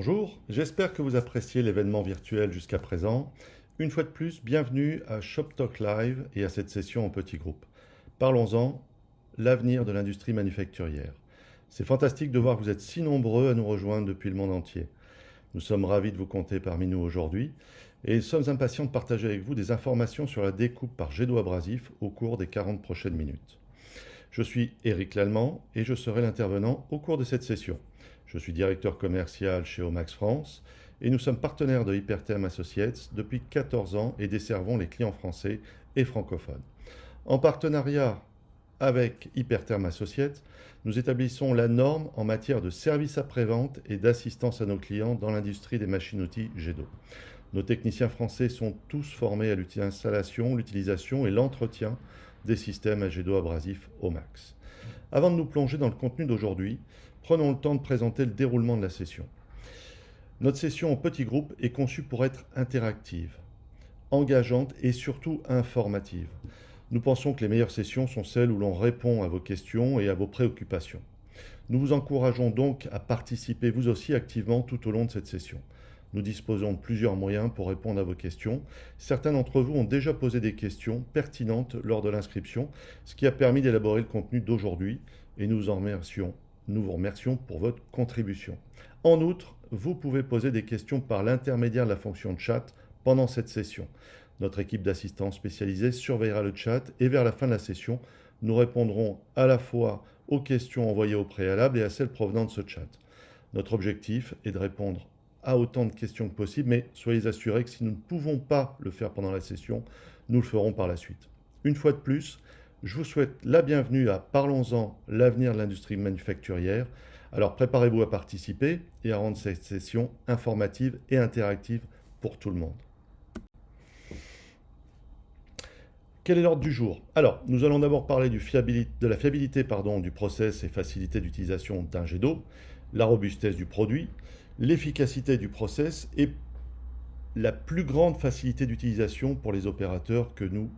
Bonjour, j'espère que vous appréciez l'événement virtuel jusqu'à présent. Une fois de plus, bienvenue à Shop Talk Live et à cette session en petit groupe. Parlons-en, l'avenir de l'industrie manufacturière. C'est fantastique de voir que vous êtes si nombreux à nous rejoindre depuis le monde entier. Nous sommes ravis de vous compter parmi nous aujourd'hui et sommes impatients de partager avec vous des informations sur la découpe par jet d'eau abrasif au cours des 40 prochaines minutes. Je suis Éric Lallemand et je serai l'intervenant au cours de cette session. Je suis directeur commercial chez Omax France et nous sommes partenaires de Hypertherm Associates depuis 14 ans et desservons les clients français et francophones. En partenariat avec Hypertherm Associates, nous établissons la norme en matière de services après-vente et d'assistance à nos clients dans l'industrie des machines-outils jet d'eau. Nos techniciens français sont tous formés à l'installation, l'utilisation et l'entretien des systèmes à jet d'eau abrasif Omax. Avant de nous plonger dans le contenu d'aujourd'hui, prenons le temps de présenter le déroulement de la session. Notre session en petit groupe est conçue pour être interactive, engageante et surtout informative. Nous pensons que les meilleures sessions sont celles où l'on répond à vos questions et à vos préoccupations. Nous vous encourageons donc à participer vous aussi activement tout au long de cette session. Nous disposons de plusieurs moyens pour répondre à vos questions. Certains d'entre vous ont déjà posé des questions pertinentes lors de l'inscription, ce qui a permis d'élaborer le contenu d'aujourd'hui et nous vous remercions pour votre contribution. En outre, vous pouvez poser des questions par l'intermédiaire de la fonction chat pendant cette session. Notre équipe d'assistants spécialisés surveillera le chat et vers la fin de la session, nous répondrons à la fois aux questions envoyées au préalable et à celles provenant de ce chat. Notre objectif est de répondre à autant de questions que possible, mais soyez assurés que si nous ne pouvons pas le faire pendant la session, nous le ferons par la suite. Une fois de plus, je vous souhaite la bienvenue à Parlons-en, l'avenir de l'industrie manufacturière. Alors préparez-vous à participer et à rendre cette session informative et interactive pour tout le monde. Quel est l'ordre du jour? Alors, nous allons d'abord parler de la fiabilité du process et facilité d'utilisation d'un jet d'eau, la robustesse du produit, l'efficacité du process et la plus grande facilité d'utilisation pour les opérateurs que nous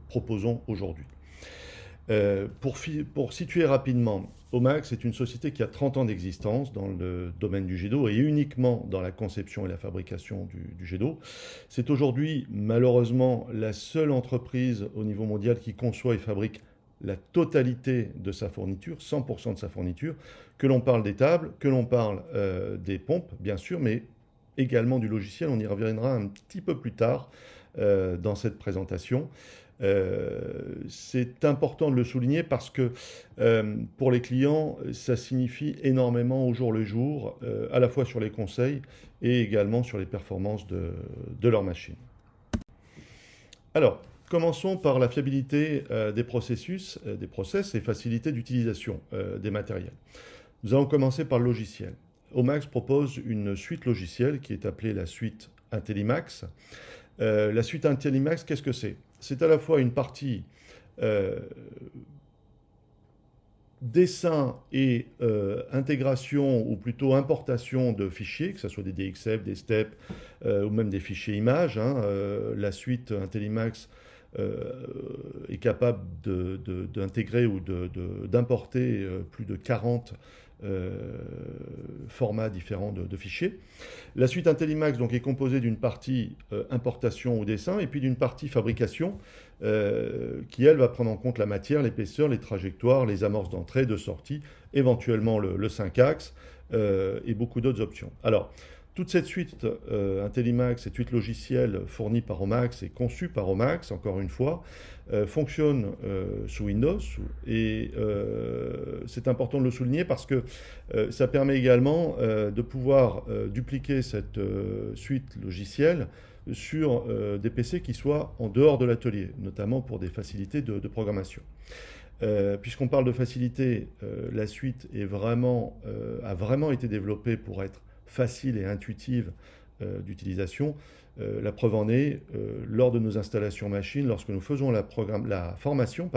proposons aujourd'hui. Pour situer rapidement, Omax est une société qui a 30 ans d'existence dans le domaine du jet d'eau et uniquement dans la conception et la fabrication du jet d'eau. C'est aujourd'hui malheureusement la seule entreprise au niveau mondial qui conçoit et fabrique la totalité de sa fourniture, 100% de sa fourniture, que l'on parle des tables, que l'on parle des pompes, bien sûr, mais également du logiciel. On y reviendra un petit peu plus tard dans cette présentation. C'est important de le souligner parce que pour les clients, ça signifie énormément au jour le jour, à la fois sur les conseils et également sur les performances de leur machine. Alors, commençons par la fiabilité des process et facilité d'utilisation des matériels. Nous allons commencer par le logiciel. Omax propose une suite logicielle qui est appelée la suite Intellimax. La suite Intellimax, qu'est-ce que c'est? C'est à la fois une partie dessin et intégration ou plutôt importation de fichiers, que ce soit des DXF, des STEP ou même des fichiers images. La suite Intellimax est capable d'intégrer ou d'importer plus de 40 formats différents de fichiers. La suite Intellimax donc, est composée d'une partie importation ou dessin et puis d'une partie fabrication qui, elle, va prendre en compte la matière, l'épaisseur, les trajectoires, les amorces d'entrée, de sortie, éventuellement le 5-axes et beaucoup d'autres options. Alors, toute cette suite Intellimax, cette suite logicielle fournie par Omax et conçue par Omax, encore une fois, fonctionne sous Windows et c'est important de le souligner parce que ça permet également de pouvoir dupliquer cette suite logicielle sur des PC qui soient en dehors de l'atelier, notamment pour des facilités de programmation. Puisqu'on parle de facilité, la suite a vraiment été développée pour être facile et intuitive d'utilisation. La preuve en est, lors de nos installations machines, lorsque nous faisons la formation,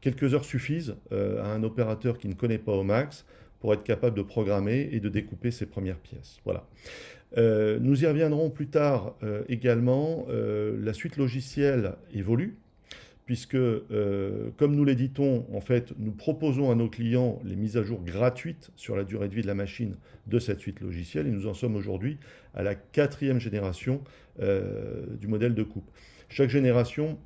quelques heures suffisent à un opérateur qui ne connaît pas Omax pour être capable de programmer et de découper ses premières pièces. Voilà. Nous y reviendrons plus tard également. La suite logicielle évolue puisque, comme nous l'éditons, en fait, nous proposons à nos clients les mises à jour gratuites sur la durée de vie de la machine de cette suite logicielle, et nous en sommes aujourd'hui à la 4e génération du modèle de coupe. Chaque génération,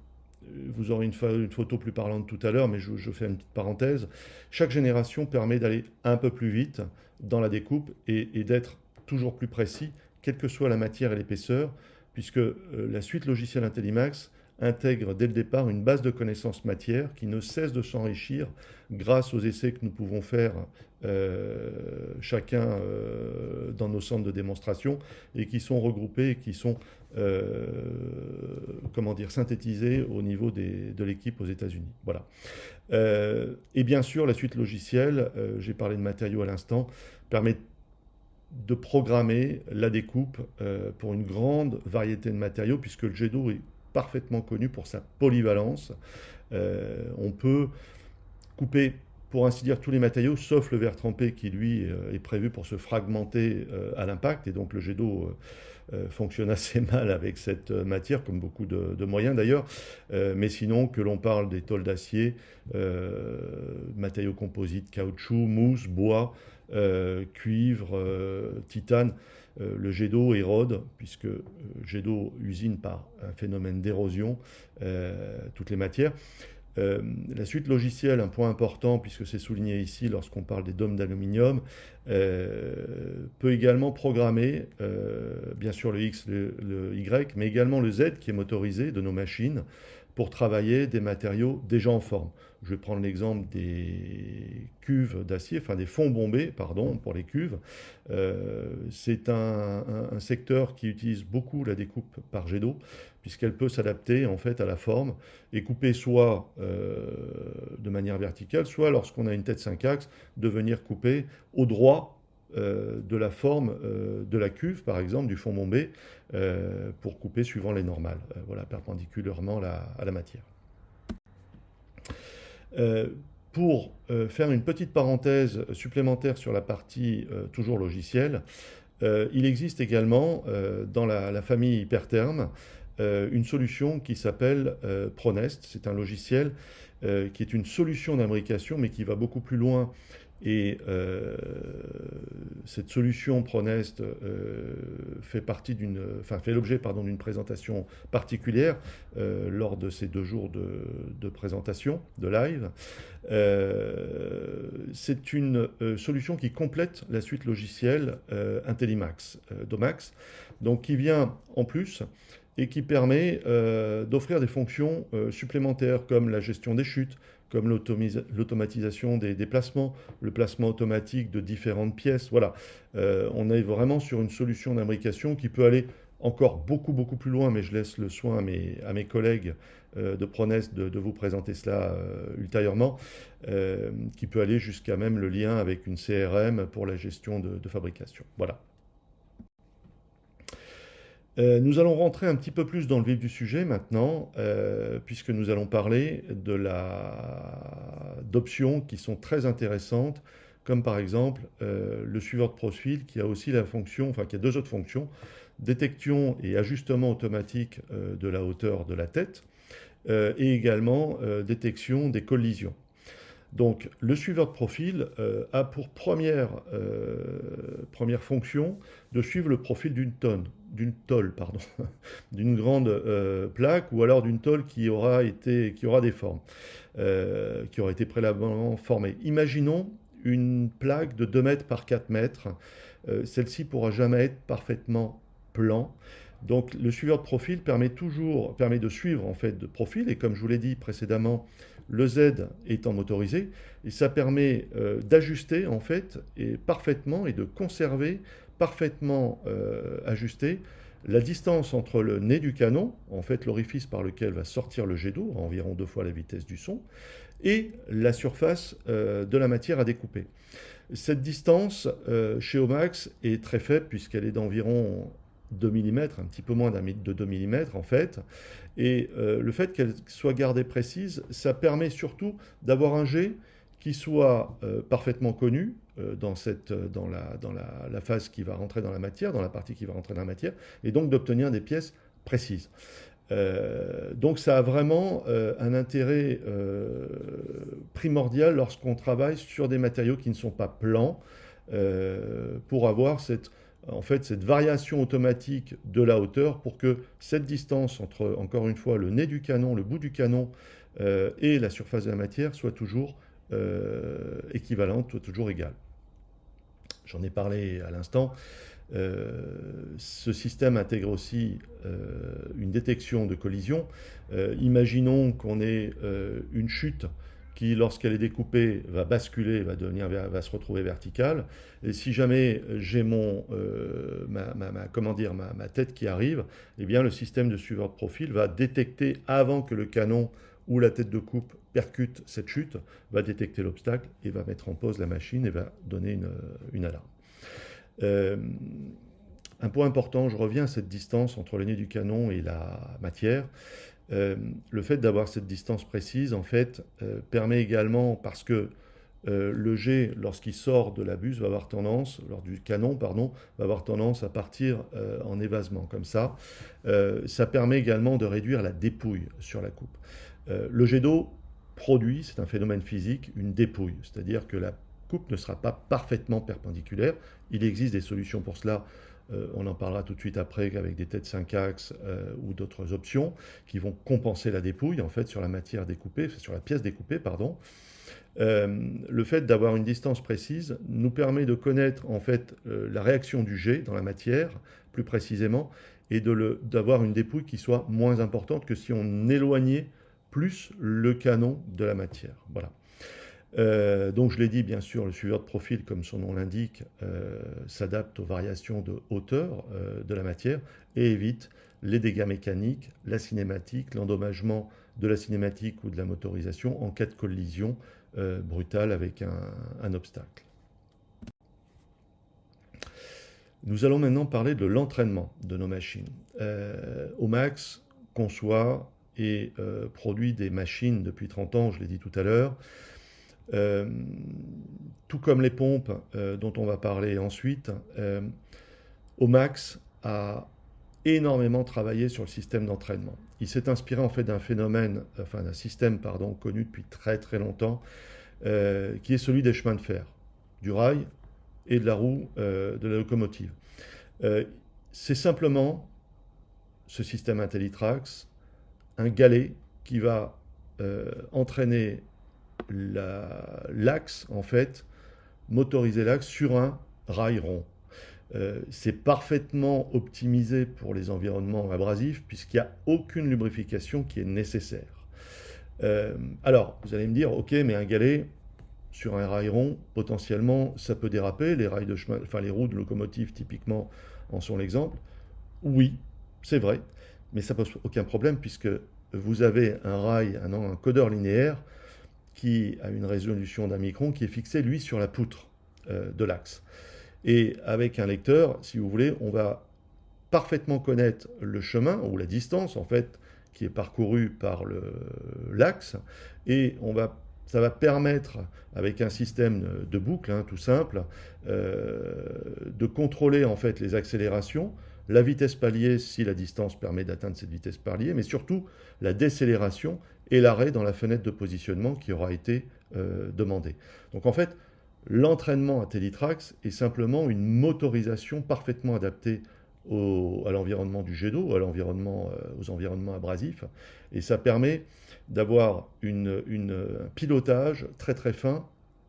vous aurez une photo plus parlante tout à l'heure, mais je fais une petite parenthèse, chaque génération permet d'aller un peu plus vite dans la découpe et d'être toujours plus précis, quelle que soit la matière et l'épaisseur, puisque la suite logicielle Intellimax intègre dès le départ une base de connaissances matière qui ne cesse de s'enrichir grâce aux essais que nous pouvons faire chacun dans nos centres de démonstration et qui sont regroupés et qui sont comment dire, synthétisés au niveau de l'équipe aux États-Unis. Voilà. Et bien sûr, la suite logicielle, j'ai parlé de matériaux à l'instant, permet de programmer la découpe pour une grande variété de matériaux, puisque le jet d'eau est parfaitement connu pour sa polyvalence. On peut couper, pour ainsi dire, tous les matériaux, sauf le verre trempé qui, lui, est prévu pour se fragmenter à l'impact. Et donc le jet d'eau fonctionne assez mal avec cette matière, comme beaucoup de moyens d'ailleurs. Mais sinon, que l'on parle des tôles d'acier, matériaux composites, caoutchouc, mousse, bois, cuivre, titane, le jet d'eau érode, puisque jet d'eau usine par un phénomène d'érosion toutes les matières. La suite logicielle, un point important, puisque c'est souligné ici lorsqu'on parle des dômes d'aluminium, peut également programmer, bien sûr le X, le Y, mais également le Z qui est motorisé de nos machines pour travailler des matériaux déjà en forme. Je vais prendre l'exemple des cuves d'acier, enfin des fonds bombés, pardon, pour les cuves. C'est un secteur qui utilise beaucoup la découpe par jet d'eau, puisqu'elle peut s'adapter en fait à la forme et couper soit de manière verticale, soit lorsqu'on a une tête 5 axes, de venir couper au droit de la forme de la cuve, par exemple, du fond bombé, pour couper suivant les normales, voilà, perpendiculairement à la matière. Pour faire une petite parenthèse supplémentaire sur la partie toujours logicielle, il existe également dans la famille Hypertherm une solution qui s'appelle Pronest. C'est un logiciel qui est une solution d'imbrication mais qui va beaucoup plus loin. Et cette solution Pronest fait l'objet d'une présentation particulière lors de ces 2 jours de présentation, de live. C'est une solution qui complète la suite logicielle Intellimax d'Omax, donc qui vient en plus et qui permet d'offrir des fonctions supplémentaires comme la gestion des chutes, comme l'automatisation des déplacements, le placement automatique de différentes pièces. Voilà, on est vraiment sur une solution d'imbrication qui peut aller encore beaucoup plus loin, mais je laisse le soin à mes collègues de Pronest de vous présenter cela ultérieurement, qui peut aller jusqu'à même le lien avec une CRM pour la gestion de fabrication. Voilà. Nous allons rentrer un petit peu plus dans le vif du sujet maintenant, puisque nous allons parler d'options qui sont très intéressantes, comme par exemple le suiveur de profil qui a aussi la fonction, enfin qui a 2 autres fonctions, détection et ajustement automatique de la hauteur de la tête, et également détection des collisions. Donc le suiveur de profil a pour première fonction de suivre le profil d'une tôle, d'une grande plaque ou alors d'une tôle qui aura des formes, qui aura été préalablement formée. Imaginons une plaque de 2 mètres par 4 mètres. Celle-ci ne pourra jamais être parfaitement plan. Donc le suiveur de profil permet de suivre en fait de profil, et comme je vous l'ai dit précédemment, le Z étant motorisé, et ça permet d'ajuster en fait parfaitement et de conserver parfaitement ajusté la distance entre le nez du canon, en fait l'orifice par lequel va sortir le jet d'eau, à environ 2 fois la vitesse du son, et la surface de la matière à découper. Cette distance chez Omax est très faible puisqu'elle est d'environ 2 mm, un petit peu moins de 2 mm en fait. Et le fait qu'elle soit gardée précise, ça permet surtout d'avoir un jet qui soit parfaitement connu dans la phase qui va rentrer dans la matière, dans la partie qui va rentrer dans la matière, et donc d'obtenir des pièces précises. Donc ça a vraiment un intérêt primordial lorsqu'on travaille sur des matériaux qui ne sont pas plans, pour avoir en fait, cette variation automatique de la hauteur pour que cette distance entre, encore une fois, le nez du canon, le bout du canon et la surface de la matière soit toujours équivalente, soit toujours égale. J'en ai parlé à l'instant. Ce système intègre aussi une détection de collision. Imaginons qu'on ait une chute qui, lorsqu'elle est découpée, va basculer, va se retrouver verticale. Et si jamais j'ai ma tête qui arrive, eh bien, le système de suiveur de profil va détecter, avant que le canon ou la tête de coupe percute cette chute, va détecter l'obstacle et va mettre en pause la machine et va donner une alarme. Un point important, je reviens à cette distance entre le nez du canon et la matière. Le fait d'avoir cette distance précise, en fait, permet également, parce que le jet, lorsqu'il sort de la buse, lors du canon, pardon, va avoir tendance à partir en évasement, comme ça. Ça permet également de réduire la dépouille sur la coupe. Le jet d'eau produit, c'est un phénomène physique, une dépouille, c'est-à-dire que la coupe ne sera pas parfaitement perpendiculaire. Il existe des solutions pour cela. On en parlera tout de suite après avec des têtes 5 axes ou d'autres options qui vont compenser la dépouille en fait sur la matière découpée, sur la pièce découpée, pardon. Le fait d'avoir une distance précise nous permet de connaître en fait la réaction du jet dans la matière plus précisément et d'avoir une dépouille qui soit moins importante que si on éloignait plus le canon de la matière. Voilà. Donc je l'ai dit, bien sûr, le suiveur de profil, comme son nom l'indique, s'adapte aux variations de hauteur de la matière et évite les dégâts mécaniques, la cinématique, l'endommagement de la cinématique ou de la motorisation en cas de collision brutale avec un obstacle. Nous allons maintenant parler de l'entraînement de nos machines. Omax conçoit et produit des machines depuis 30 ans, je l'ai dit tout à l'heure. Tout comme les pompes dont on va parler ensuite, Omax a énormément travaillé sur le système d'entraînement. Il s'est inspiré en fait d'un système connu depuis très très longtemps, qui est celui des chemins de fer, du rail et de la roue de la locomotive. C'est simplement ce système Intellitrax, un galet qui va entraîner l'axe, en fait, motoriser l'axe sur un rail rond. C'est parfaitement optimisé pour les environnements abrasifs puisqu'il n'y a aucune lubrification qui est nécessaire. Alors, vous allez me dire, ok, mais un galet sur un rail rond, potentiellement, ça peut déraper. Les rails de chemin, enfin les roues de locomotive, typiquement, en sont l'exemple. Oui, c'est vrai, mais ça pose aucun problème puisque vous avez un rail, un codeur linéaire qui a une résolution d'un micron qui est fixé, lui, sur la poutre de l'axe. Et avec un lecteur, si vous voulez, on va parfaitement connaître le chemin ou la distance, en fait, qui est parcourue par l'axe, et ça va permettre, avec un système de boucle, tout simple, de contrôler en fait les accélérations, la vitesse palier si la distance permet d'atteindre cette vitesse palier, mais surtout la décélération et l'arrêt dans la fenêtre de positionnement qui aura été demandée. Donc en fait, l'entraînement Intellitrax est simplement une motorisation parfaitement adaptée à l'environnement du jet d'eau, aux environnements abrasifs, et ça permet d'avoir un pilotage très très fin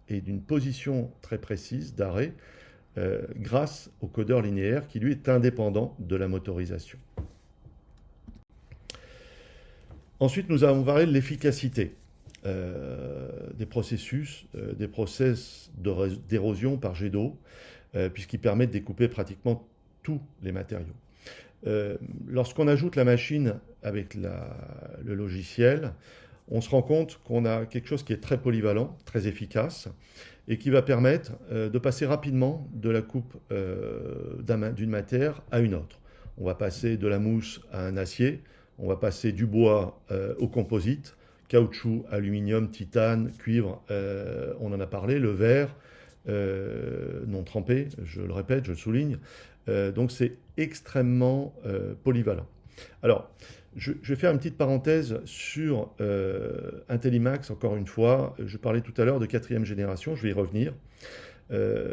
et d'une position très précise d'arrêt grâce au codeur linéaire qui lui est indépendant de la motorisation. Ensuite, nous avons parlé de l'efficacité des process d'érosion par jet d'eau, puisqu'ils permettent de découper pratiquement tous les matériaux. Lorsqu'on ajoute la machine avec le logiciel, on se rend compte qu'on a quelque chose qui est très polyvalent, très efficace, et qui va permettre de passer rapidement de la coupe d'une matière à une autre. On va passer de la mousse à un acier, on va passer du bois au composite, caoutchouc, aluminium, titane, cuivre, on en a parlé, le verre non trempé, je le répète, je le souligne. Donc c'est extrêmement polyvalent. Alors, Je vais faire une petite parenthèse sur Intellimax, encore une fois. Je parlais tout à l'heure de quatrième génération, je vais y revenir.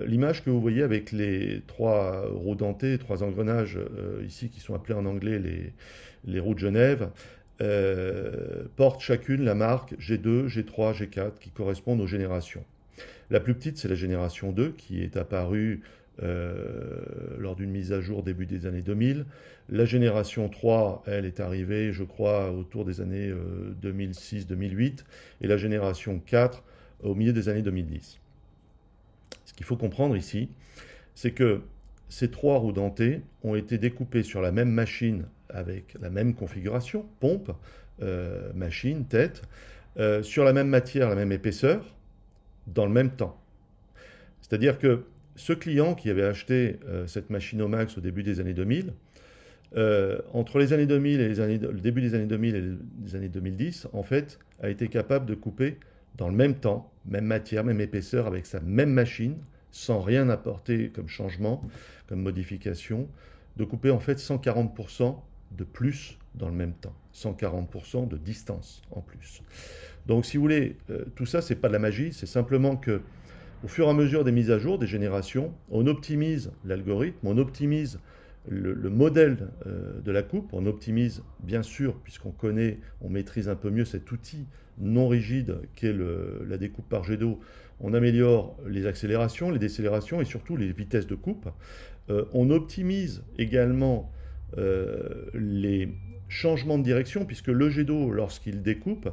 L'image que vous voyez avec les trois roues dentées, trois engrenages ici qui sont appelés en anglais les roues de Genève, portent chacune la marque G2, G3, G4 qui correspondent aux générations. La plus petite, c'est la génération 2 qui est apparue lors d'une mise à jour début des années 2000. La génération 3, elle est arrivée, je crois, autour des années 2006-2008. Et la génération 4 au milieu des années 2010. Ce qu'il faut comprendre ici, c'est que ces trois roues dentées ont été découpées sur la même machine avec la même configuration, pompe, machine, tête, sur la même matière, la même épaisseur, dans le même temps. C'est-à-dire que ce client qui avait acheté cette machine Omax au début des années 2000, entre les années 2000 et le début des années 2000 et les années 2010, en fait, a été capable de couper dans le même temps, même matière, même épaisseur, avec sa même machine, sans rien apporter comme changement, comme modification, de couper en fait 140% de plus dans le même temps, 140% de distance en plus. Donc si vous voulez, tout ça, c'est pas de la magie, c'est simplement que au fur et à mesure des mises à jour, des générations, on optimise l'algorithme, on optimise le modèle de la coupe, on optimise bien sûr, puisqu'on connaît, on maîtrise un peu mieux cet outil non rigide qu'est la découpe par jet d'eau, on améliore les accélérations, les décélérations et surtout les vitesses de coupe. On optimise également les changements de direction, puisque le jet d'eau, lorsqu'il découpe,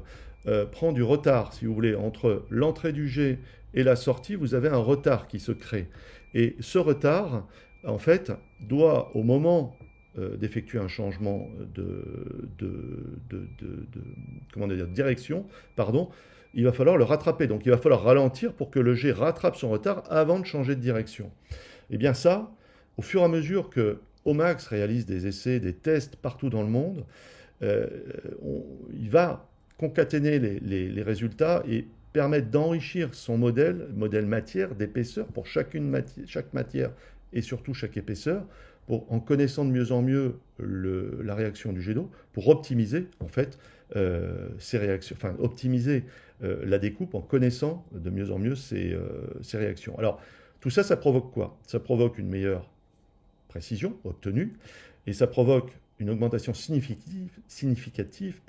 prend du retard, si vous voulez, entre l'entrée du jet et la sortie, vous avez un retard qui se crée. Et ce retard, en fait, doit, au moment d'effectuer un changement comment dire, de direction, pardon, il va falloir le rattraper. Donc il va falloir ralentir pour que le jet rattrape son retard avant de changer de direction. Et bien ça, au fur et à mesure que Omax réalise des essais, des tests partout dans le monde, il va concaténer les résultats et permettre d'enrichir son modèle matière, d'épaisseur pour chaque matière et surtout chaque épaisseur, en connaissant de mieux en mieux la réaction du jet d'eau, pour optimiser en fait ces réactions, enfin optimiser la découpe en connaissant de mieux en mieux ces réactions. Alors tout ça, ça provoque quoi? Ça provoque une meilleure précision obtenue et ça provoque une augmentation significative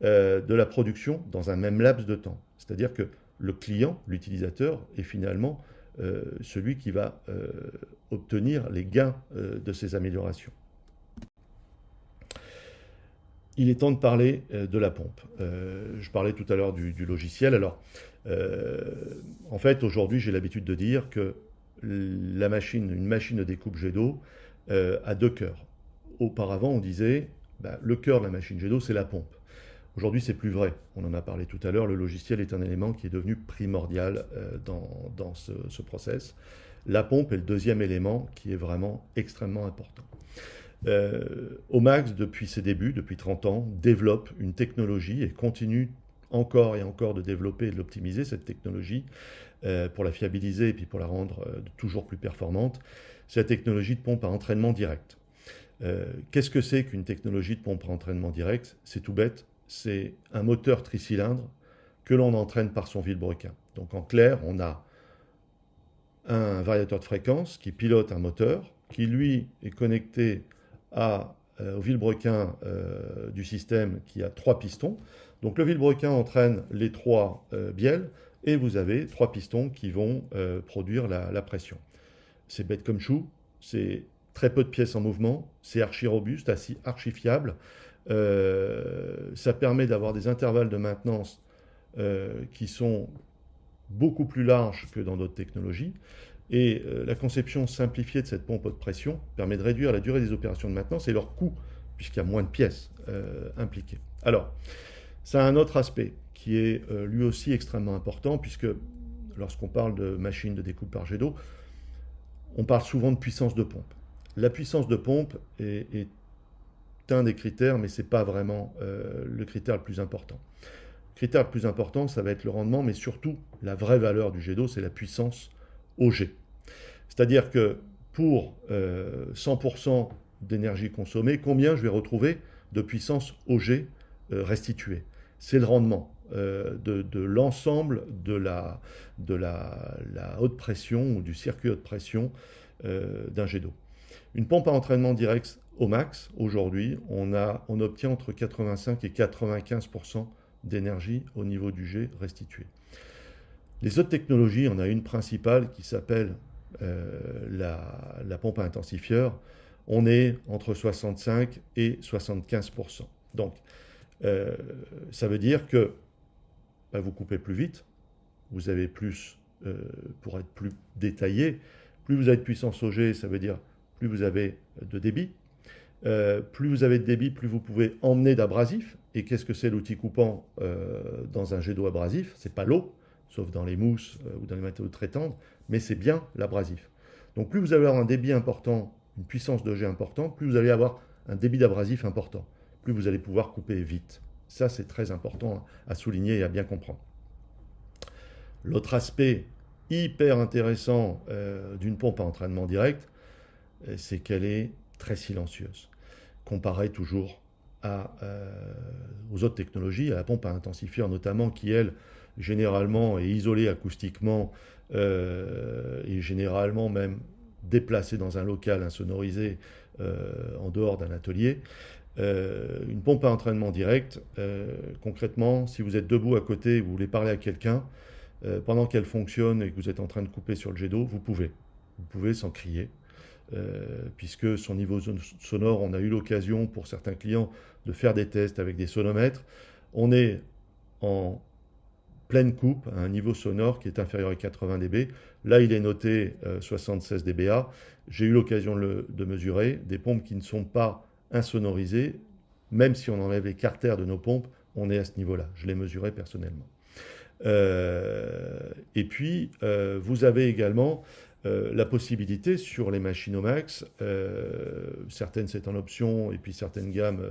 de la production dans un même laps de temps. C'est-à-dire que le client, l'utilisateur, est finalement celui qui va obtenir les gains de ces améliorations. Il est temps de parler de la pompe. Je parlais tout à l'heure du logiciel. Alors, en fait, aujourd'hui, j'ai l'habitude de dire que une machine de découpe jet d'eau a deux cœurs. Auparavant, on disait le cœur de la machine jet d'eau, c'est la pompe. Aujourd'hui, c'est plus vrai. On en a parlé tout à l'heure. Le logiciel est un élément qui est devenu primordial dans ce process. La pompe est le deuxième élément qui est vraiment extrêmement important. Omax, depuis ses débuts, depuis 30 ans, développe une technologie et continue encore et encore de développer et de l'optimiser, cette technologie, pour la fiabiliser et puis pour la rendre toujours plus performante. C'est la technologie de pompe à entraînement direct. Qu'est-ce que c'est qu'une technologie de pompe à entraînement direct? C'est tout bête, c'est un moteur tricylindre que l'on entraîne par son vilebrequin. Donc en clair, on a un variateur de fréquence qui pilote un moteur, qui lui est connecté au vilebrequin du système qui a 3 pistons. Donc le vilebrequin entraîne les 3 bielles et vous avez 3 pistons qui vont produire la pression. C'est bête comme chou, c'est très peu de pièces en mouvement, c'est archi robuste, archi fiable. Ça permet d'avoir des intervalles de maintenance qui sont beaucoup plus larges que dans d'autres technologies. Et la conception simplifiée de cette pompe haute pression permet de réduire la durée des opérations de maintenance et leur coût, puisqu'il y a moins de pièces impliquées. Alors, ça a un autre aspect qui est lui aussi extrêmement important, puisque lorsqu'on parle de machine de découpe par jet d'eau, on parle souvent de puissance de pompe. La puissance de pompe est un des critères, mais ce n'est pas vraiment le critère le plus important. Le critère le plus important, ça va être le rendement, mais surtout la vraie valeur du jet d'eau, c'est la puissance au jet. C'est-à-dire que pour 100% d'énergie consommée, combien je vais retrouver de puissance OG restituée. C'est le rendement de l'ensemble de la haute pression ou du circuit haute pression d'un jet d'eau. Une pompe à entraînement direct au max, aujourd'hui, on obtient entre 85 et 95% d'énergie au niveau du jet restitué. Les autres technologies, on a une principale qui s'appelle la pompe à intensifieur. On est entre 65 et 75%. Donc, ça veut dire que vous coupez plus vite, vous avez plus, pour être plus détaillé, plus vous avez de puissance au jet, ça veut dire plus vous avez de débit. Plus vous avez de débit, plus vous pouvez emmener d'abrasif. Et qu'est-ce que c'est l'outil coupant dans un jet d'eau abrasif? C'est pas l'eau, sauf dans les mousses ou dans les matériaux très tendres, mais c'est bien l'abrasif. Donc plus vous allez avoir un débit important, une puissance de jet importante, plus vous allez avoir un débit d'abrasif important, plus vous allez pouvoir couper vite. Ça, c'est très important à souligner et à bien comprendre. L'autre aspect hyper intéressant d'une pompe à entraînement direct, c'est qu'elle est très silencieuse, comparée toujours aux autres technologies, à la pompe à intensifieur notamment, qui elle, généralement, est isolée acoustiquement et généralement même déplacée dans un local insonorisé en dehors d'un atelier. Une pompe à entraînement direct, concrètement, si vous êtes debout à côté et vous voulez parler à quelqu'un, pendant qu'elle fonctionne et que vous êtes en train de couper sur le jet d'eau, vous pouvez sans crier. Puisque son niveau sonore, on a eu l'occasion pour certains clients de faire des tests avec des sonomètres. On est en pleine coupe à un niveau sonore qui est inférieur à 80 dB. Là, il est noté 76 dBA. J'ai eu l'occasion de mesurer des pompes qui ne sont pas insonorisées. Même si on enlève les carters de nos pompes, on est à ce niveau-là. Je l'ai mesuré personnellement. Et puis, vous avez également la possibilité sur les machines au max, certaines c'est en option et puis certaines gammes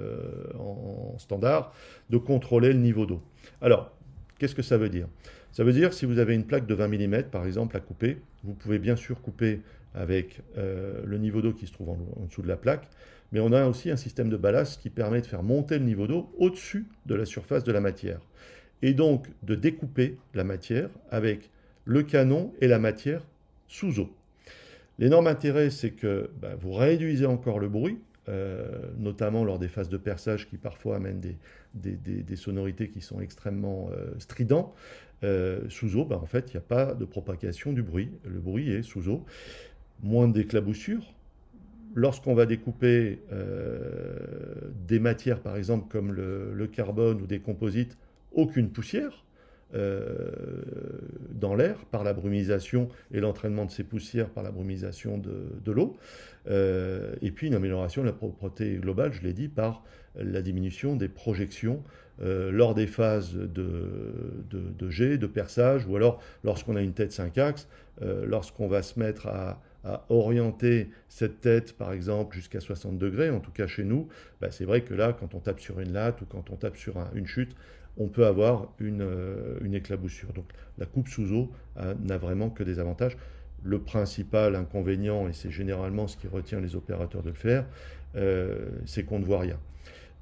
en standard, de contrôler le niveau d'eau. Alors, qu'est-ce que ça veut dire? Ça veut dire si vous avez une plaque de 20 mm par exemple à couper, vous pouvez bien sûr couper avec le niveau d'eau qui se trouve en dessous de la plaque, mais on a aussi un système de ballast qui permet de faire monter le niveau d'eau au-dessus de la surface de la matière. Et donc de découper la matière avec le canon et la matière sous eau. L'énorme intérêt, c'est que vous réduisez encore le bruit, notamment lors des phases de perçage qui parfois amènent des sonorités qui sont extrêmement stridents. Sous eau, en fait, il n'y a pas de propagation du bruit. Le bruit est sous eau. Moins d'éclaboussures. Lorsqu'on va découper des matières, par exemple, comme le carbone ou des composites, aucune poussière dans l'air par la brumisation et l'entraînement de ces poussières par la brumisation de l'eau. Et puis une amélioration de la propreté globale, je l'ai dit, par la diminution des projections lors des phases de jet, de perçage, ou alors lorsqu'on a une tête 5 axes, lorsqu'on va se mettre à orienter cette tête, par exemple, jusqu'à 60 degrés, en tout cas chez nous, c'est vrai que là, quand on tape sur une latte ou quand on tape sur une chute, on peut avoir une éclaboussure. Donc la coupe sous eau n'a vraiment que des avantages. Le principal inconvénient, et c'est généralement ce qui retient les opérateurs de le faire, c'est qu'on ne voit rien.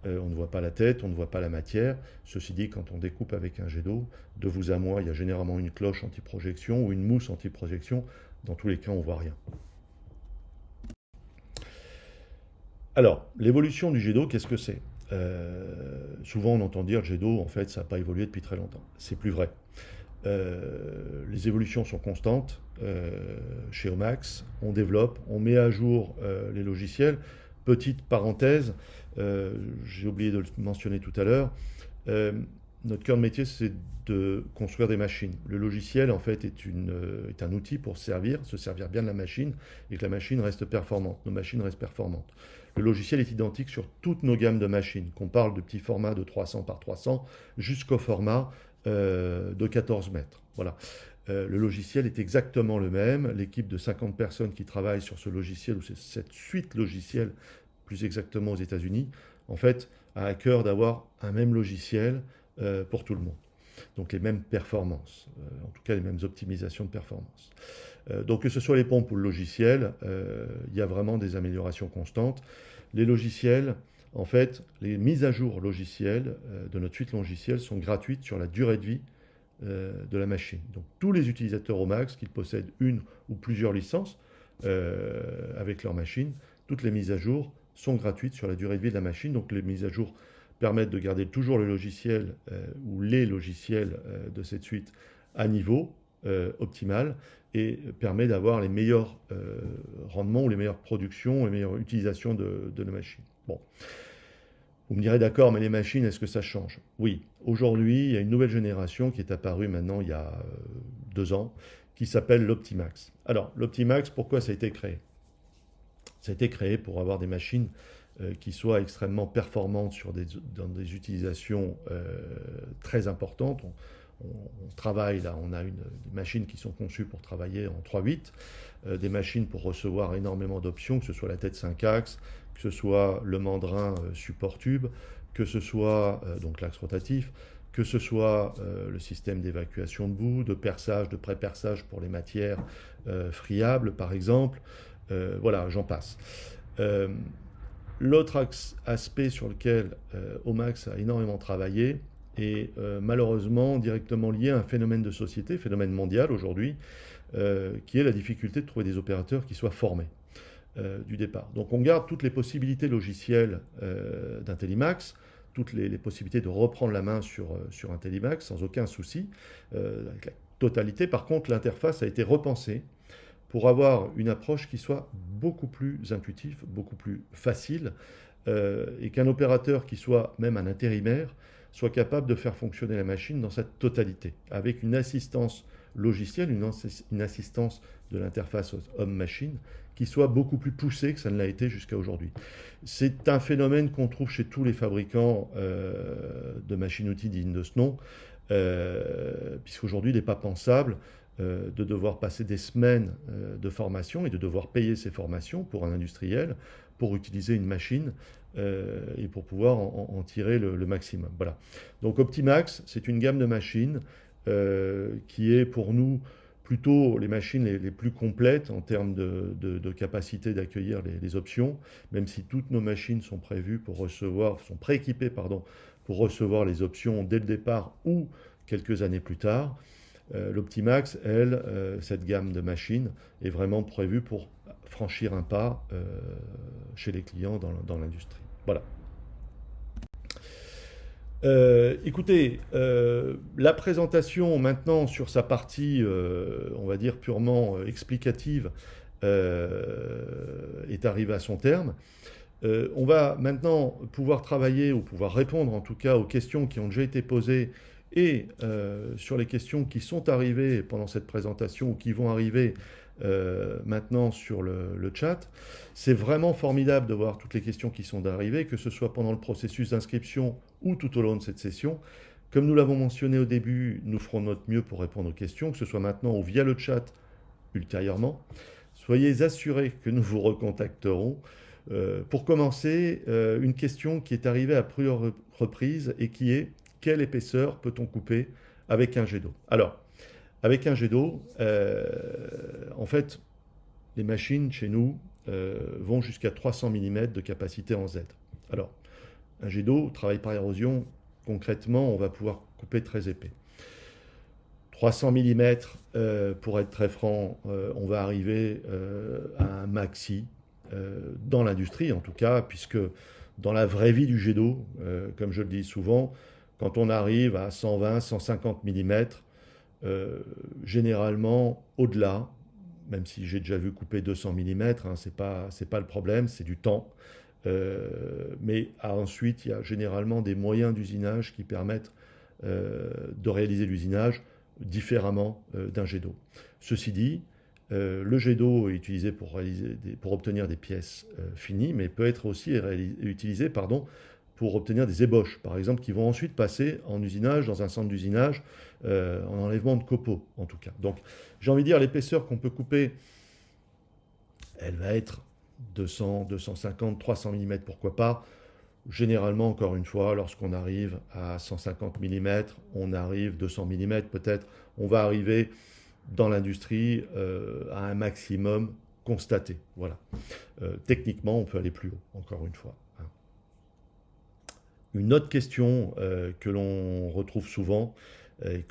On ne voit pas la tête, on ne voit pas la matière. Ceci dit, quand on découpe avec un jet d'eau, de vous à moi, il y a généralement une cloche anti-projection ou une mousse anti-projection. Dans tous les cas, on ne voit rien. Alors, l'évolution du jet d'eau, qu'est-ce que c'est? Souvent, on entend dire le jet d'eau, en fait, ça n'a pas évolué depuis très longtemps. C'est plus vrai. Les évolutions sont constantes. Chez Omax, on développe, on met à jour les logiciels. Petite parenthèse, j'ai oublié de le mentionner tout à l'heure, notre cœur de métier, c'est de construire des machines. Le logiciel, en fait, est un outil pour se servir bien de la machine et que la machine reste performante. Nos machines restent performantes. Le logiciel est identique sur toutes nos gammes de machines, qu'on parle de petits formats de 300 par 300 jusqu'au format de 14 mètres. Voilà. Le logiciel est exactement le même. L'équipe de 50 personnes qui travaillent sur ce logiciel, ou cette suite logicielle, plus exactement aux États-Unis, en fait, a à cœur d'avoir un même logiciel pour tout le monde. Donc les mêmes performances, en tout cas les mêmes optimisations de performance. Donc que ce soit les pompes ou le logiciel, il y a vraiment des améliorations constantes. Les logiciels, En fait, les mises à jour logicielles de notre suite logicielle sont gratuites sur la durée de vie de la machine. Donc tous les utilisateurs Omax, qu'ils possèdent une ou plusieurs licences avec leur machine, toutes les mises à jour sont gratuites sur la durée de vie de la machine. Donc les mises à jour permettent de garder toujours le logiciel ou les logiciels de cette suite à niveau optimal et permet d'avoir les meilleurs rendements ou les meilleures productions, les meilleures utilisations de nos machines. Bon. Vous me direz, d'accord, mais les machines, est-ce que ça change? Oui. Aujourd'hui, il y a une nouvelle génération qui est apparue maintenant il y a 2 ans, qui s'appelle l'Optimax. Alors, l'Optimax, pourquoi ça a été créé? Ça a été créé pour avoir des machines qui soient extrêmement performantes dans des utilisations très importantes. On travaille là, on a des machines qui sont conçues pour travailler en 3/8, des machines pour recevoir énormément d'options, que ce soit la tête 5 axes, que ce soit le mandrin support tube, que ce soit donc l'axe rotatif, que ce soit le système d'évacuation de boue, de perçage, de pré-perçage pour les matières friables par exemple. Voilà, j'en passe. L'autre aspect sur lequel Omax a énormément travaillé est malheureusement directement lié à un phénomène de société, phénomène mondial aujourd'hui, qui est la difficulté de trouver des opérateurs qui soient formés du départ. Donc on garde toutes les possibilités logicielles d'Intellimax, toutes les possibilités de reprendre la main sur Intellimax sans aucun souci, avec la totalité. Par contre, l'interface a été repensée pour avoir une approche qui soit beaucoup plus intuitive, beaucoup plus facile, et qu'un opérateur qui soit même un intérimaire soit capable de faire fonctionner la machine dans sa totalité, avec une assistance logicielle, une assistance de l'interface homme-machine qui soit beaucoup plus poussée que ça ne l'a été jusqu'à aujourd'hui. C'est un phénomène qu'on trouve chez tous les fabricants de machines-outils dignes de ce nom, puisqu'aujourd'hui il n'est pas pensable de devoir passer des semaines de formation et de devoir payer ces formations pour un industriel pour utiliser une machine et pour pouvoir en tirer le maximum. Voilà. Donc Optimax, c'est une gamme de machines qui est pour nous plutôt les machines les plus complètes en termes de capacité d'accueillir les options, même si toutes nos machines sont prévues pour recevoir, sont prééquipées pardon, pour recevoir les options dès le départ ou quelques années plus tard. L'Optimax, elle, cette gamme de machines est vraiment prévue pour franchir un pas chez les clients dans l'industrie. Voilà. Écoutez, la présentation maintenant sur sa partie, on va dire purement explicative, est arrivée à son terme. On va maintenant pouvoir travailler ou pouvoir répondre en tout cas aux questions qui ont déjà été posées et sur les questions qui sont arrivées pendant cette présentation ou qui vont arriver maintenant sur le chat. C'est vraiment formidable de voir toutes les questions qui sont arrivées, que ce soit pendant le processus d'inscription ou tout au long de cette session. Comme nous l'avons mentionné au début, nous ferons notre mieux pour répondre aux questions, que ce soit maintenant ou via le chat ultérieurement. Soyez assurés que nous vous recontacterons. Pour commencer, une question qui est arrivée à plusieurs reprises et qui est: quelle épaisseur peut-on couper avec un jet d'eau? Alors, avec un jet d'eau, en fait, les machines chez nous vont jusqu'à 300 mm de capacité en Z. Alors, un jet d'eau travaille par érosion. Concrètement, on va pouvoir couper très épais. 300 mm, pour être très franc, on va arriver à un maxi, dans l'industrie en tout cas, puisque dans la vraie vie du jet d'eau, comme je le dis souvent, quand on arrive à 120, 150 mm, généralement au-delà, même si j'ai déjà vu couper 200 mm, hein, c'est pas le problème, c'est du temps. Mais ensuite, il y a généralement des moyens d'usinage qui permettent de réaliser l'usinage différemment d'un jet d'eau. Ceci dit, le jet d'eau est utilisé pour obtenir des pièces finies, mais peut être aussi utilisé pour obtenir des ébauches, par exemple, qui vont ensuite passer en usinage, dans un centre d'usinage, en enlèvement de copeaux, en tout cas. Donc, j'ai envie de dire, l'épaisseur qu'on peut couper, elle va être 200, 250, 300 mm, pourquoi pas. Généralement, encore une fois, lorsqu'on arrive à 150 mm, on arrive 200 mm peut-être, on va arriver dans l'industrie à un maximum, constaté. Voilà. Techniquement, on peut aller plus haut, encore une fois. Hein. Une autre question que l'on retrouve souvent et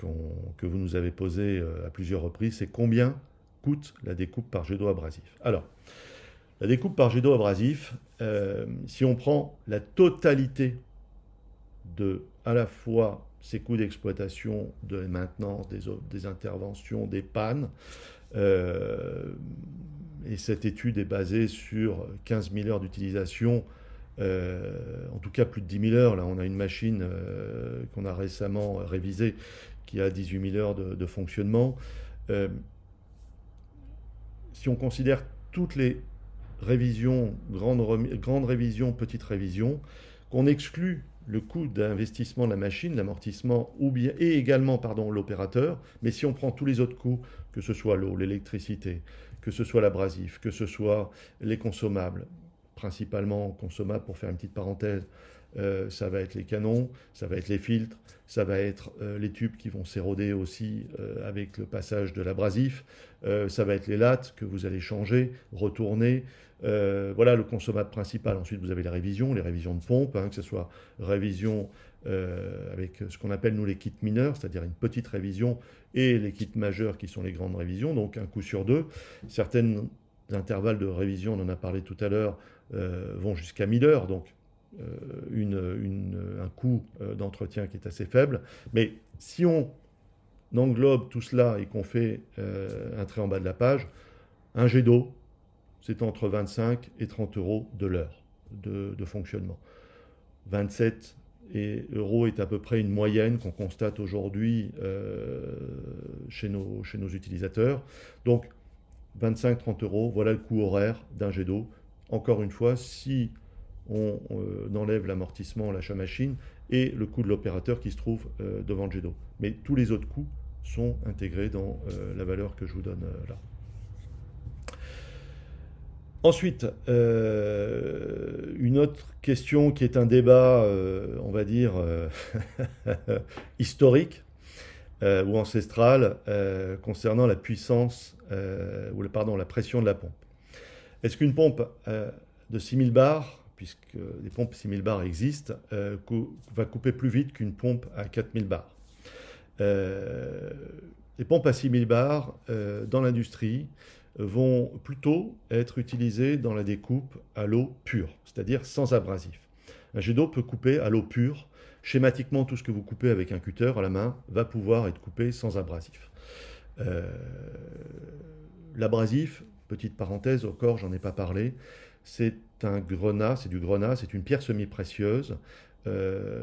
que vous nous avez posée à plusieurs reprises, c'est combien coûte la découpe par jet d'eau abrasif? Alors, la découpe par jet d'eau abrasif, si on prend la totalité de à la fois ses coûts d'exploitation, de maintenance, des interventions, des pannes, euh, et cette étude est basée sur 15 000 heures d'utilisation, en tout cas plus de 10 000 heures. Là, on a une machine qu'on a récemment révisée qui a 18 000 heures de fonctionnement. Euh, si on considère toutes les révisions, grandes révisions, petites révisions, qu'on exclut le coût d'investissement de la machine, l'amortissement et également l'opérateur, mais si on prend tous les autres coûts, que ce soit l'eau, l'électricité, que ce soit l'abrasif, que ce soit les consommables, principalement consommables pour faire une petite parenthèse, ça va être les canons, ça va être les filtres, ça va être les tubes qui vont s'éroder aussi avec le passage de l'abrasif, ça va être les lattes que vous allez changer, retourner. Voilà le consommable principal. Ensuite, vous avez les révisions de pompe, que ce soit révision avec ce qu'on appelle nous les kits mineurs, c'est-à-dire une petite révision, et les kits majeurs qui sont les grandes révisions, donc un coup sur deux. Certains intervalles de révision, on en a parlé tout à l'heure, vont jusqu'à 1000 heures, donc un coût d'entretien qui est assez faible. Mais si on englobe tout cela et qu'on fait un trait en bas de la page, un jet d'eau, c'est entre 25 et 30 euros de l'heure de fonctionnement. 27 euros est à peu près une moyenne qu'on constate aujourd'hui chez nos utilisateurs. Donc 25-30 euros, voilà le coût horaire d'un jet d'eau. Encore une fois, si on enlève l'amortissement, l'achat machine et le coût de l'opérateur qui se trouve devant le jet d'eau. Mais tous les autres coûts sont intégrés dans la valeur que je vous donne là. Ensuite, une autre question qui est un débat, on va dire, historique ou ancestral concernant la puissance, la pression de la pompe. Est-ce qu'une pompe de 6000 bars, puisque les pompes 6000 bars existent, va couper plus vite qu'une pompe à 4000 bars? Les pompes à 6000 bars dans l'industrie vont plutôt être utilisées dans la découpe à l'eau pure, c'est-à-dire sans abrasif. Un jet d'eau peut couper à l'eau pure. Schématiquement, tout ce que vous coupez avec un cutter à la main va pouvoir être coupé sans abrasif. L'abrasif, petite parenthèse encore, j'en ai pas parlé, c'est du grenat, c'est une pierre semi-précieuse.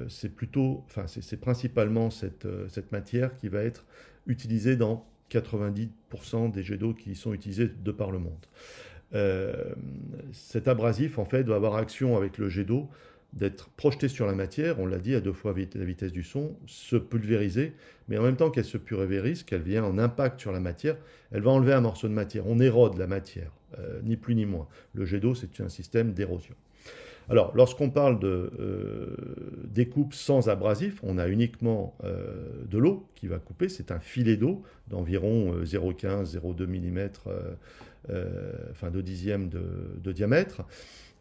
C'est principalement cette matière qui va être utilisée dans 90% des jets d'eau qui sont utilisés de par le monde. Cet abrasif, en fait, va avoir action avec le jet d'eau, d'être projeté sur la matière, on l'a dit, à 2 fois la vitesse du son, se pulvériser, mais en même temps qu'elle se pulvérise, qu'elle vient en impact sur la matière, elle va enlever un morceau de matière. On érode la matière, ni plus ni moins. Le jet d'eau, c'est un système d'érosion. Alors, lorsqu'on parle de découpe sans abrasif, on a uniquement de l'eau qui va couper. C'est un filet d'eau d'environ 0,15-0,2 mm, enfin 2 dixièmes de diamètre.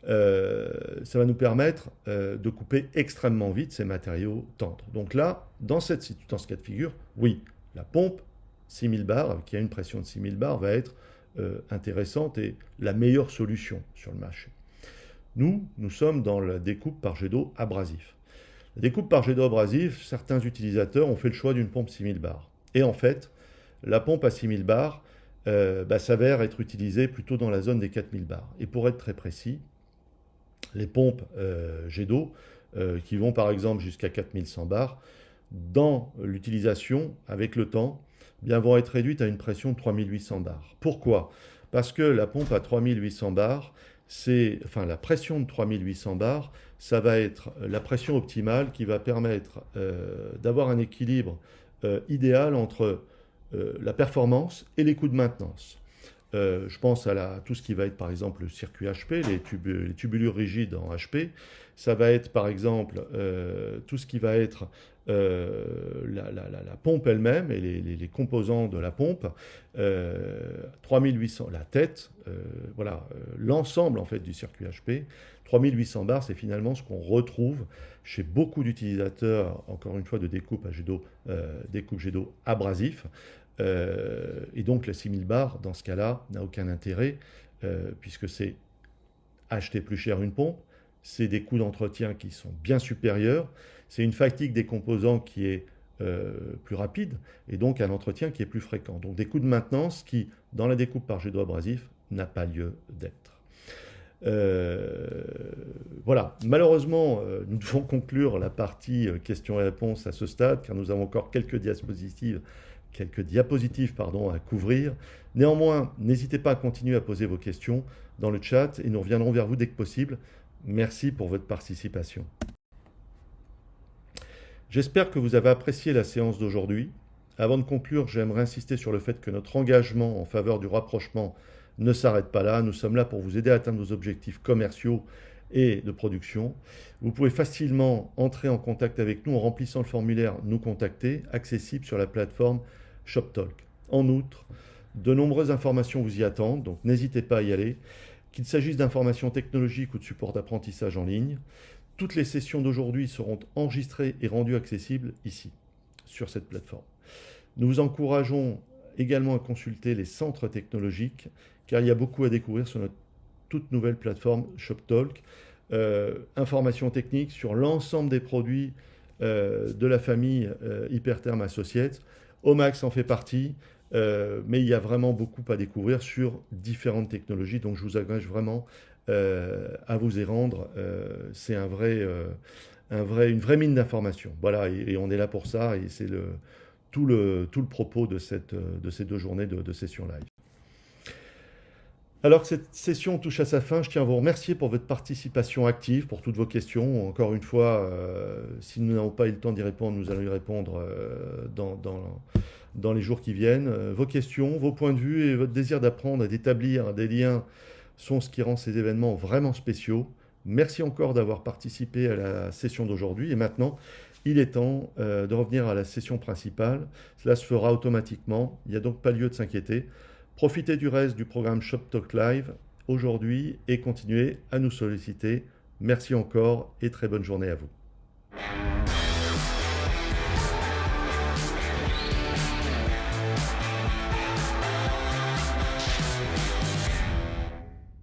Ça va nous permettre de couper extrêmement vite ces matériaux tendres. Donc là, dans ce cas de figure, oui, la pompe 6000 bars, qui a une pression de 6000 bars, va être intéressante et la meilleure solution sur le marché. Nous sommes dans la découpe par jet d'eau abrasif. La découpe par jet d'eau abrasif, certains utilisateurs ont fait le choix d'une pompe 6000 bars. Et en fait, la pompe à 6000 bars s'avère être utilisée plutôt dans la zone des 4000 bars. Et pour être très précis, les pompes jet d'eau qui vont par exemple jusqu'à 4100 bars, dans l'utilisation, avec le temps, vont être réduites à une pression de 3800 bars. Pourquoi? Parce que la pompe à 3800 bars, la pression de 3800 bars, ça va être la pression optimale qui va permettre d'avoir un équilibre idéal entre la performance et les coûts de maintenance. Je pense à tout ce qui va être par exemple le circuit HP, les tubulures rigides en HP. Ça va être par exemple tout ce qui va être la pompe elle-même et les composants de la pompe, 3800, la tête, l'ensemble en fait du circuit HP, 3800 bars, c'est finalement ce qu'on retrouve chez beaucoup d'utilisateurs, encore une fois, de découpe jet d'eau abrasif. Et donc les 6000 bars, dans ce cas-là, n'a aucun intérêt, puisque c'est acheter plus cher une pompe, c'est des coûts d'entretien qui sont bien supérieurs, c'est une fatigue des composants qui est plus rapide, et donc un entretien qui est plus fréquent. Donc des coûts de maintenance qui, dans la découpe par jet d'eau abrasif, n'a pas lieu d'être. Voilà, malheureusement, nous devons conclure la partie questions et réponses à ce stade, car nous avons encore quelques diapositives à couvrir. Néanmoins, n'hésitez pas à continuer à poser vos questions dans le chat et nous reviendrons vers vous dès que possible. Merci pour votre participation. J'espère que vous avez apprécié la séance d'aujourd'hui. Avant de conclure, j'aimerais insister sur le fait que notre engagement en faveur du rapprochement ne s'arrête pas là. Nous sommes là pour vous aider à atteindre vos objectifs commerciaux et de production. Vous pouvez facilement entrer en contact avec nous en remplissant le formulaire Nous contacter, accessible sur la plateforme ShopTalk. En outre, de nombreuses informations vous y attendent, donc n'hésitez pas à y aller. Qu'il s'agisse d'informations technologiques ou de support d'apprentissage en ligne, toutes les sessions d'aujourd'hui seront enregistrées et rendues accessibles ici, sur cette plateforme. Nous vous encourageons également à consulter les centres technologiques, car il y a beaucoup à découvrir sur notre toute nouvelle plateforme ShopTalk. Informations techniques sur l'ensemble des produits de la famille Hypertherm Associates. Omax en fait partie, mais il y a vraiment beaucoup à découvrir sur différentes technologies, donc je vous engage vraiment à vous y rendre. C'est une vraie mine d'informations. Voilà, et on est là pour ça, et c'est tout le propos de ces 2 journées de session live. Alors que cette session touche à sa fin, je tiens à vous remercier pour votre participation active, pour toutes vos questions. Encore une fois, si nous n'avons pas eu le temps d'y répondre, nous allons y répondre dans les jours qui viennent. Vos questions, vos points de vue et votre désir d'apprendre et d'établir des liens sont ce qui rend ces événements vraiment spéciaux. Merci encore d'avoir participé à la session d'aujourd'hui. Et maintenant, il est temps de revenir à la session principale. Cela se fera automatiquement. Il n'y a donc pas lieu de s'inquiéter. Profitez du reste du programme ShopTalk Live aujourd'hui et continuez à nous solliciter. Merci encore et très bonne journée à vous.